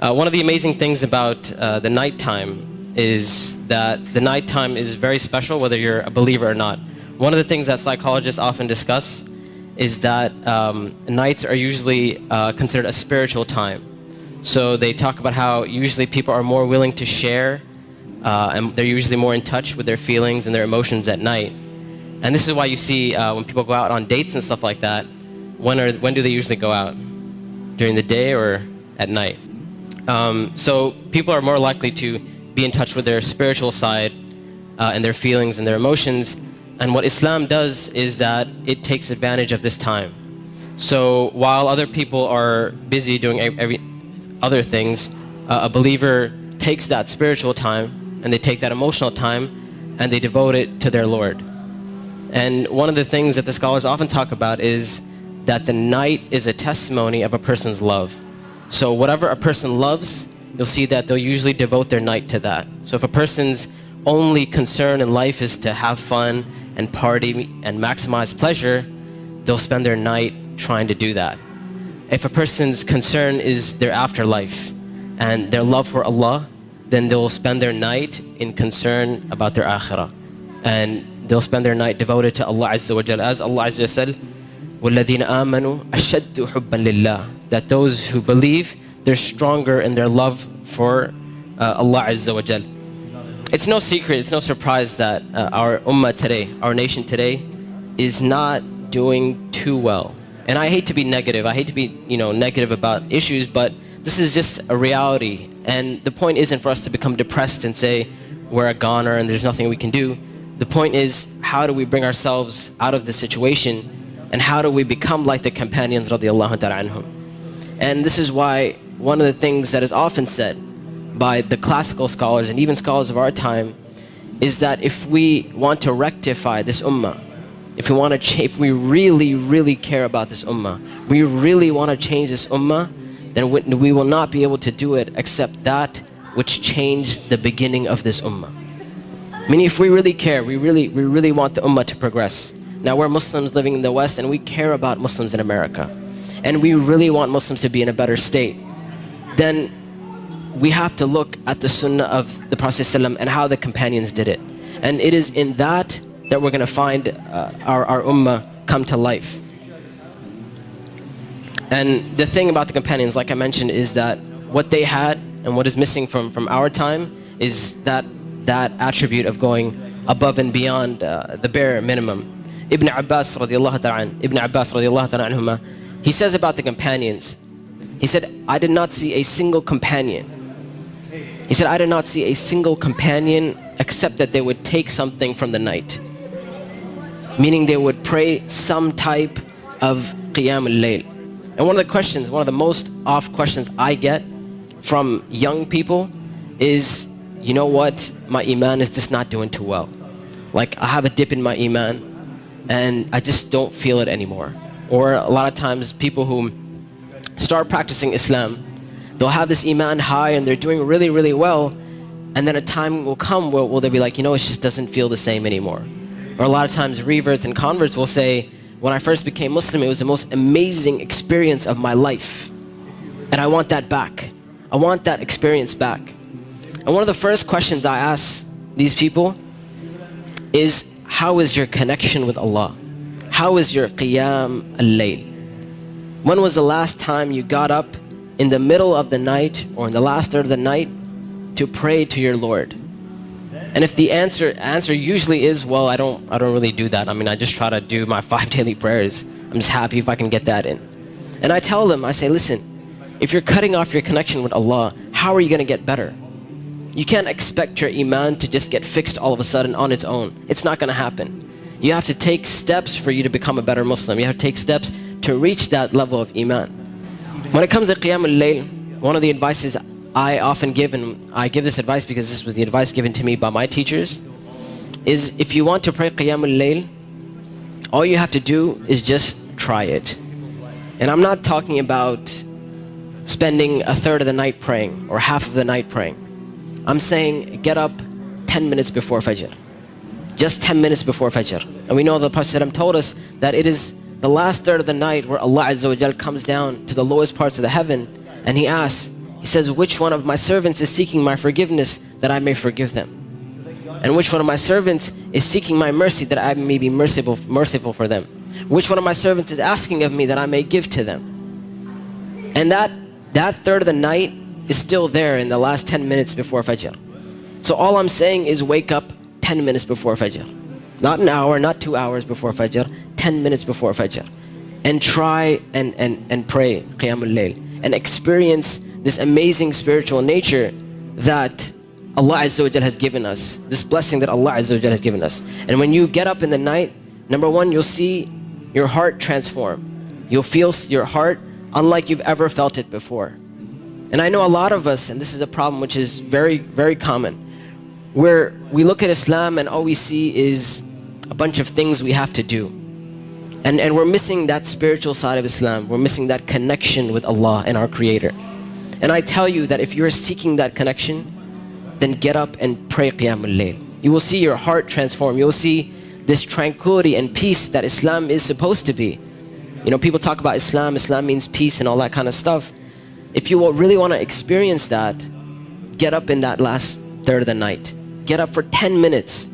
One of the amazing things about the nighttime is that the nighttime is very special whether you're a believer or not. One of the things that psychologists often discuss is that nights are usually considered a spiritual time. So they talk about how usually people are more willing to share and they're usually more in touch with their feelings and their emotions at night. And this is why you see when people go out on dates and stuff like that, when do they usually go out? During the day or at night? So people are more likely to be in touch with their spiritual side and their feelings and their emotions. And what Islam does is that it takes advantage of this time. So while other people are busy doing other things, a believer takes that spiritual time and they take that emotional time and they devote it to their Lord. And one of the things that the scholars often talk about is that the night is a testimony of a person's love. So whatever a person loves, you'll see that they'll usually devote their night to that. So if a person's only concern in life is to have fun and party and maximize pleasure, they'll spend their night trying to do that. If a person's concern is their afterlife and their love for Allah, then they'll spend their night in concern about their akhirah. And they'll spend their night devoted to Allah Azza wa Jal. As Allah Azza wa Jal said, وَالَّذِينَ آمَنُوا أَشَدُّ حُبًّا لِلَّهِ. That those who believe, they're stronger in their love for Allah Azza wa Jal. It's no secret, it's no surprise that our ummah today, our nation today, is not doing too well. And I hate to be negative, I hate to be negative about issues, but this is just a reality. And the point isn't for us to become depressed and say we're a goner and there's nothing we can do. The point is, how do we bring ourselves out of this situation, and how do we become like the companions radiallahu ta'ala anhum? And this is why one of the things that is often said by the classical scholars and even scholars of our time is that if we want to rectify this ummah, if we really, really care about this ummah, we really want to change this ummah, then we will not be able to do it except that which changed the beginning of this ummah. Meaning, if we really care, we really want the ummah to progress. Now we're Muslims living in the West and we care about Muslims in America, and we really want Muslims to be in a better state. Then we have to look at the sunnah of the Prophet ﷺ and how the companions did it. And it is in that we're going to find our ummah come to life. And the thing about the companions, like I mentioned, is that what they had and what is missing from our time is that attribute of going above and beyond the bare minimum. Ibn Abbas radiallahu ta'ala anhuma, he says about the companions, he said, I did not see a single companion. He said, I did not see a single companion except that they would take something from the night. Meaning they would pray some type of qiyam al-layl. And one of the most oft questions I get from young people is, you know what, my iman is just not doing too well. Like, I have a dip in my iman and I just don't feel it anymore. Or a lot of times people who start practicing Islam, they'll have this iman high and they're doing really, really well, and then a time will come where they'll be like, it just doesn't feel the same anymore. Or a lot of times reverts and converts will say, when I first became Muslim, it was the most amazing experience of my life, and I want that back. I want that experience back. And one of the first questions I ask these people is, how is your connection with Allah? How is your qiyam al-layl? When was the last time you got up in the middle of the night or in the last third of the night to pray to your Lord? And if the answer usually is, well, I don't really do that. I just try to do my 5 daily prayers. I'm just happy if I can get that in. And I tell them, I say, listen, if you're cutting off your connection with Allah, how are you going to get better? You can't expect your iman to just get fixed all of a sudden on its own. It's not going to happen. You have to take steps for you to become a better Muslim. You have to take steps to reach that level of iman. When it comes to qiyam al-layl, one of the advices I often give, and I give this advice because this was the advice given to me by my teachers, is if you want to pray qiyam al-layl, all you have to do is just try it. And I'm not talking about spending a third of the night praying or half of the night praying. I'm saying get up 10 minutes before fajr. Just 10 minutes before fajr. And we know the Prophet ﷺ told us that it is the last third of the night where Allah Azza wa Jal comes down to the lowest parts of the heaven and He asks, He says, which one of my servants is seeking my forgiveness that I may forgive them? And which one of my servants is seeking my mercy that I may be merciful for them? Which one of my servants is asking of me that I may give to them? And that third of the night is still there in the last 10 minutes before Fajr. So all I'm saying is wake up 10 minutes before Fajr. Not an hour, not 2 hours before Fajr, 10 minutes before Fajr. And try and pray Qiyamul Layl. And experience this amazing spiritual nature that Allah Azza wa Jal has given us. This blessing that Allah Azza wa Jal has given us. And when you get up in the night, number one, you'll see your heart transform. You'll feel your heart unlike you've ever felt it before. And I know a lot of us, and this is a problem which is very, very common, where we look at Islam and all we see is a bunch of things we have to do. And we're missing that spiritual side of Islam. We're missing that connection with Allah and our Creator. And I tell you that if you're seeking that connection, then get up and pray Qiyamul Layl. You will see your heart transform. You'll see this tranquility and peace that Islam is supposed to be. You know, people talk about Islam. Islam means peace and all that kind of stuff. If you really want to experience that, get up in that last third of the night. Get up for 10 minutes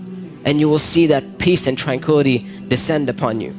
and you will see that peace and tranquility descend upon you.